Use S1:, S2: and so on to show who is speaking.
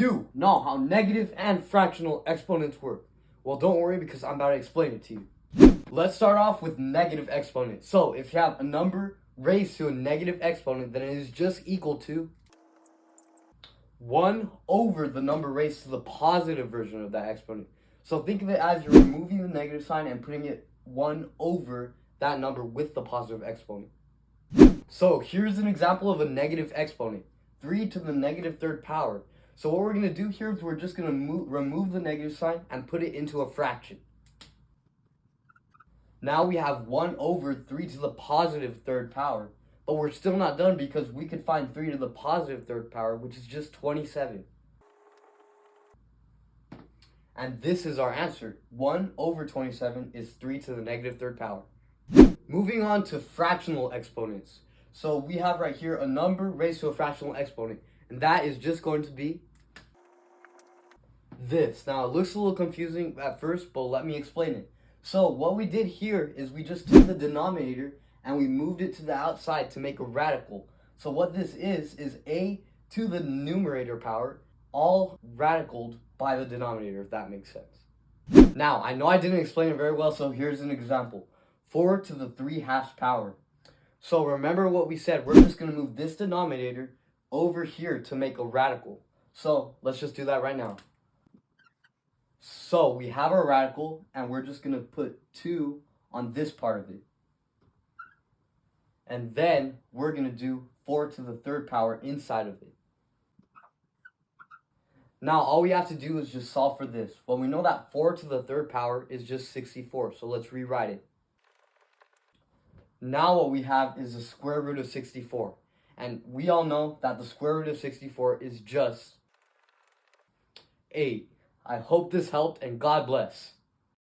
S1: you know how negative and fractional exponents work? Well, don't worry because I'm about to explain it to you. Let's start off with negative exponents. So if you have a number raised to a negative exponent, then it is just equal to 1 over the number raised to the positive version of that exponent. So think of it as you're removing the negative sign and putting it 1 over that number with the positive exponent. So here's an example of a negative exponent, 3 to the negative third power. So what we're going to do here is we're just going to remove the negative sign and put it into a fraction. Now we have 1 over 3 to the positive third power. But we're still not done because we could find 3 to the positive third power, which is just 27. And this is our answer. 1 over 27 is 3 to the negative third power. Moving on to fractional exponents. So we have right here a number raised to a fractional exponent. And that is just going to be this. Now it looks a little confusing at first, but let me explain it. So what we did here is we just took the denominator and we moved it to the outside to make a radical. So what this is a to the numerator power, all radicaled by the denominator, if that makes sense. Now, I know I didn't explain it very well, so here's an example. 4 to the 3/2 power. So remember what we said, we're just going to move this denominator over here to make a radical. So let's just do that right now. So we have our radical, and we're just going to put 2 on this part of it. And then we're going to do 4 to the 3rd power inside of it. Now all we have to do is just solve for this. Well, we know that 4 to the 3rd power is just 64, so let's rewrite it. Now what we have is the square root of 64. And we all know that the square root of 64 is just 8. I hope this helped, and God bless.